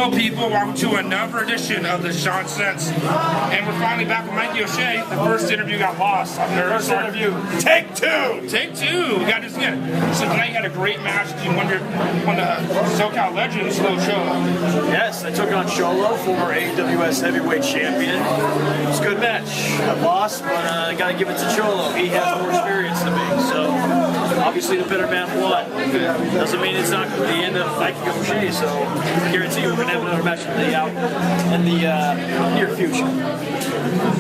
Hello people, welcome to another edition of the Dashawns2cents. And we're finally back with Mikey O'Shea. The first interview got lost. First interview, take two! Take two! We got this again. So tonight you had a great match. You won the SoCal Legends little show. Yes, I took on Cholo, former AWS heavyweight champion. It was a good match. I lost, but I gotta give it to Cholo. He has more experience than me, so obviously the better man won. Doesn't mean it's not going to be in the Mikey O'Shea, so I guarantee you we're going to have another match in the near future.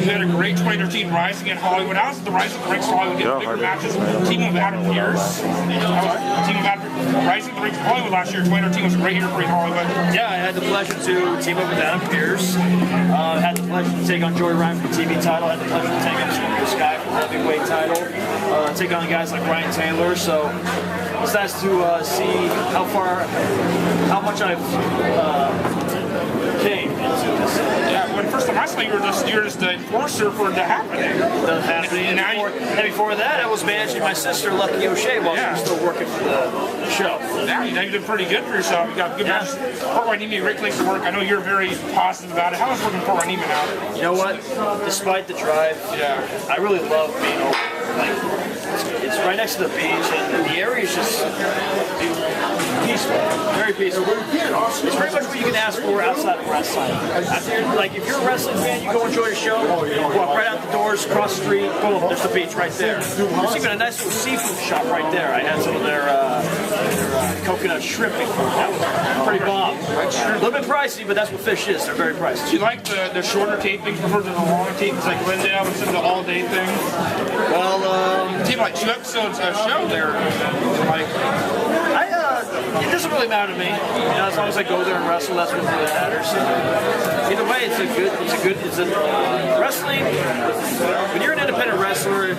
You had a great 2013 Rising in Hollywood. How was the Rising Ranks Hollywood getting bigger matches? Team of Adam Pierce. Team of Adam Rising Ranks Hollywood last year. 2013 was a great year for Hollywood. Yeah, I had the pleasure to team up with Adam Pierce. Had the pleasure to take on Joey Ryan for the TV title. Had the pleasure to take on Scorpio Sky for the heavyweight title. Take on guys like Ryan Taylor. So it's nice to see how much I've came into this. Yeah, when first time I saw you, you're just the enforcer for the happening. And before that, I was managing my sister, Lucky O'Shea, while she was still working for the show. Now you did pretty good for yourself. You got good matches. Port Hueneme, a great place to work. I know you're very positive about it. How is working Port Hueneme now? You know what? Despite the drive, I really love being over. It's right next to the beach, and the area is just peaceful, very peaceful. It's pretty much what you can ask for outside of wrestling. If you're a wrestling fan, you go enjoy the show, walk right out the doors, cross the street, boom, there's the beach right there. There's even a nice little seafood shop right there. I had some of their coconut shrimp food. That was pretty bomb. A little bit pricey, but that's what fish is. They're very pricey. Do you like the shorter tapings compared to the longer tapings like Glendale instead of the all-day thing? Well, like 2 episodes a show there. It doesn't really matter to me. As long as I go there and wrestle, that's what really matters. Either way, it's a wrestling. When you're an independent wrestler, you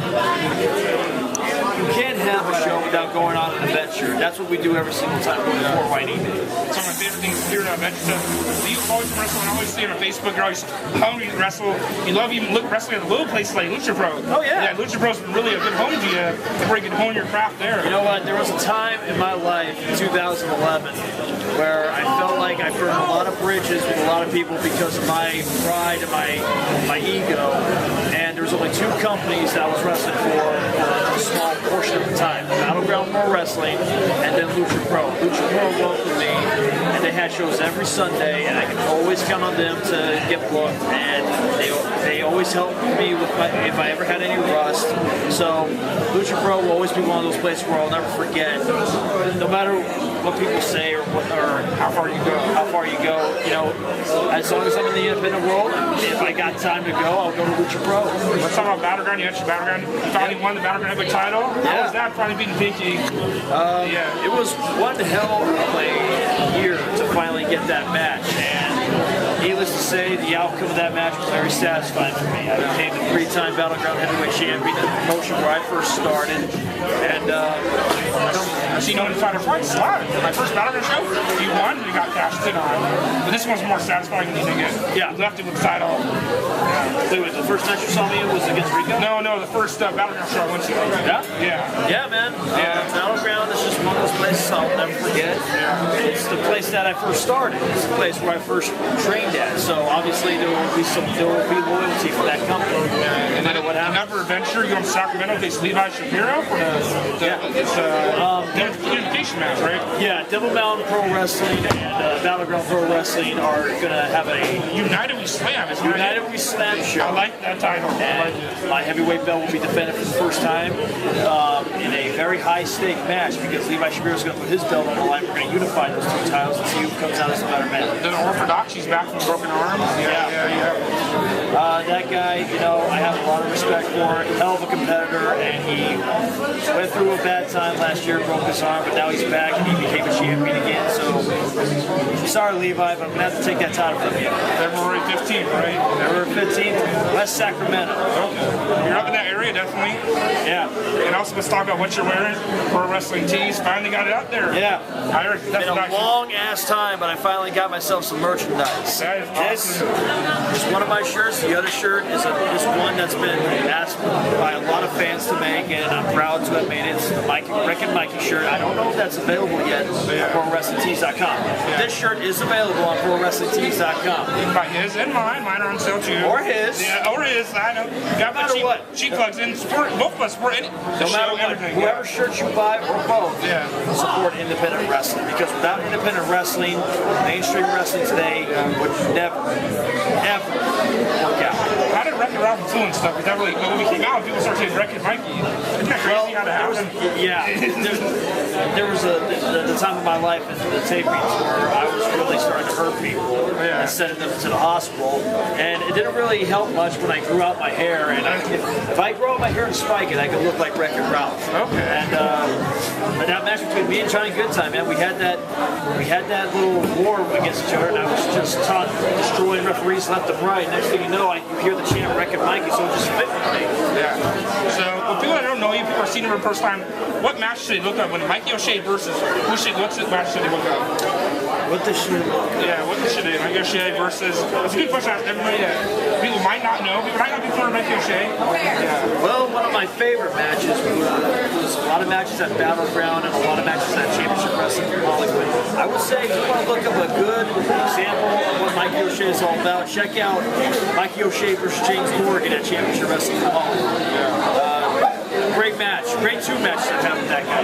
can't have a show without going on an adventure. That's what we do every single time we go to Port Hueneme. Some of my favorite things here at adventure. Do you always wrestle? I always see on Facebook, you're always hungry to wrestle. You love even wrestling at little places like Lucha Pro. Oh yeah. Yeah, Lucha Pro's been really a good home to you where you can hone your craft there. You know what? There was a time in my life, in 2011, where I felt like I burned a lot of bridges with a lot of people because of my pride and my ego. And there was only 2 companies that I was wrestling for a small portion of the time. Battleground Pro Wrestling and then Lucha Pro. Lucha Pro welcomed me, and they had shows every Sunday, and I could always count on them to get booked, and they always helped me with if I ever had any rust. So Lucha Pro will always be one of those places where I'll never forget. No matter what people say or how far you go, as long as I'm in the independent world, if I got time to go, I'll go to Lucha Pro. Let's talk about Battleground. You mentioned Battleground. You finally won the Battleground heavyweight title. How was that finally beating Pinky? It was one hell of a year to finally get that match, and needless to say, the outcome of that match was very satisfying for me. I became a 3-time Battleground heavyweight champion in the promotion where I first started, and I've seen no insider fights. My first Battleground show, you won and you got cashed in on. But this one's more satisfying than you think it. Yeah. You left it with the title. Wait, the first match you saw me was against Rico? No, the first Battleground show I went to. Yeah? Yeah, man. Battleground is just one of those places I'll never forget. It's the place that I first started. It's the place where I first trained at. So obviously there will be loyalty for that company. And then what happened? Another adventure, you go to Sacramento, face Levi Shapiro for the unification match, right? Yeah, Devil Mountain Pro Wrestling and Battleground Pro Wrestling are gonna have a United We Slam. United We Slam show. I like that title. And my heavyweight belt will be defended for the first time in a very high-stake match because Levi Shapiro is going to put his belt on the line. We're going to unify those 2 titles and see who comes out as the better man. Then Orthodoxy's back from a broken arm. That guy, I have a lot of respect for. Hell of a competitor, and he went through a bad time last year, broke his arm, but now he's back and he became a champion again. So, sorry, Levi, but I'm going to have to take that title from you. February 15th, right? February 15th, West Sacramento. Okay. You're up in that area, definitely. Yeah. And also, let's talk about what you're wearing. Pro Wrestling tees. Finally got it out there. Yeah. It's been a long-ass time, but I finally got myself some merchandise. That is awesome. This is one of my shirts. The other shirt is one that's been asked by a lot of fans to make, and I'm proud to have made it. It's the Rick and Mikey shirt. I don't know if that's available yet on ProWrestlingTees.com. This shirt is available on ProWrestlingTees.com. You can buy his and mine. Mine are on sale too. Or his. Yeah, or his. I know. Got No matter what. Cheap plugs in. Support both of us. Support any. No matter what, whoever shirt you buy or both, support independent wrestling. Because without independent wrestling, mainstream wrestling today would never, ever work out. How did Wreck-It Ralph and Tool and stuff? Because that really, when we came out, people started saying Wreck-It Mikey. Isn't that crazy how that happened? There was the time of my life in the tapings where I was really starting to hurt people and sending them to the hospital. And it didn't really help much when I grew out my hair. And if I grow out my hair and spike it, I could look like Wreck-It Ralph. Okay. And that match between me and Johnny Goodtime, man, we had that little war against each other, and I was just taught destroying referees left and right. Next thing you know, you hear the chant Wreck-It Mikey, so it just fit with me. Yeah. So, for people that don't know you, people are seeing him for the first time, what match should they look up when Mikey O'Shea versus what's the match should they look up? What the shit? Yeah, what the shit is Mikey O'Shea versus? It's a good question to ask everybody that people might not know. People might not be familiar with Mikey O'Shea. Yeah. Well, one of my favorite matches was a lot of matches at Battleground and a lot of matches at Championship Wrestling from Hollywood. I would say if you want to look up a good example of what Mikey O'Shea is all about, check out Mikey O'Shea versus James Morgan at Championship Wrestling from Hollywood. Great match. Great two matches I've had with that guy.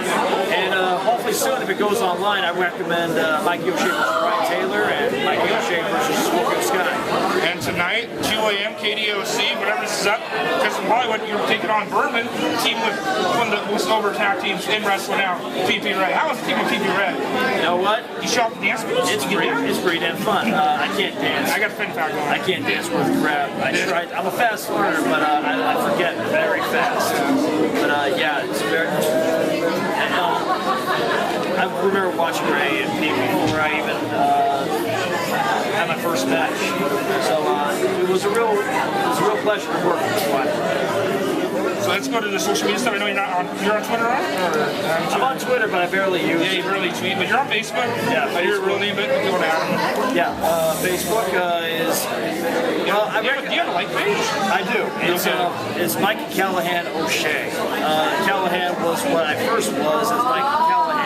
And hopefully soon, if it goes online, I recommend Mikey O'Shea versus Brian Taylor and Mikey O'Shea versus Scorpio Sky. And tonight, 2 a.m. KDOC, whatever this is up, because in Hollywood, you're taking on Berman, team with one of the most over tag teams in wrestling now, PP Red. How was the team with PP Red? You know what? You show up the dance moves? It's great. It's pretty damn fun. I can't dance. I got fin tag going. I can't dance worth a crap. I tried. I'm a fast learner, but I forget very fast. But yeah, it's very. I remember watching Ray and Pete before I even had my first match. So it was a real pleasure to work with this one. So let's go to the social media stuff. I know you're not on. You're on Twitter, right? I'm on Twitter, but I barely use it. Yeah, you barely tweet, but you're on Facebook. Yeah, but you're really but people to Adam. Yeah, Facebook is. Well, do you have a like page? I do. It's Mikey Callahan O'Shea. Callahan was what I first was as Mikey Callahan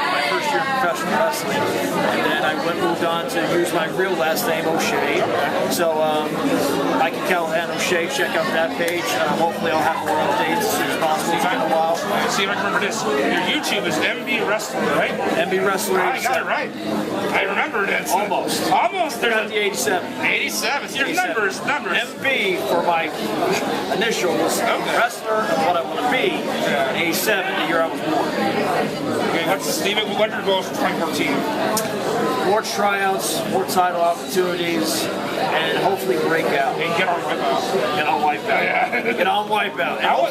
my first year in professional wrestling, and then I moved on to use my real last name O'Shea. So Mikey Callahan O'Shea, check out that page. Hopefully I'll have more updates as soon as possible. It's been a while. Let's see if I can remember this. Your YouTube is MB Wrestler, right? MB Wrestler. I got it right. I remembered it. Almost. Almost. There's the 87. 87. Here's numbers. MB for my initials. Wrestler of what I want to be. 87, the year I was born. Okay, what are your goals for 2014? More tryouts, more title opportunities, and hopefully break out. And get on Wipeout. Get on Wipeout. Yeah. Get on Wipeout. And How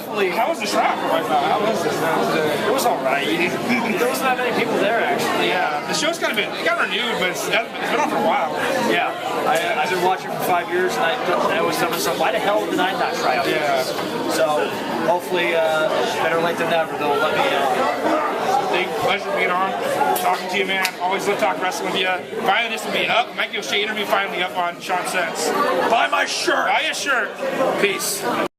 was the tryout for Wipeout? How was this? It was all right. There wasn't that many people there, actually. Yeah. The show's kind of it got renewed, but it's been on for a while. Yeah. I've been watching for 5 years, and I always tell myself, why the hell did I not try out? Yeah. So hopefully, better late than never, they'll let me Big pleasure being on, talking to you, man. Always love talking wrestling with you. Finally, this will be up. Mikey O'Shea interview finally up on Dashawns2cents. buy my shirt. Buy your shirt. Peace.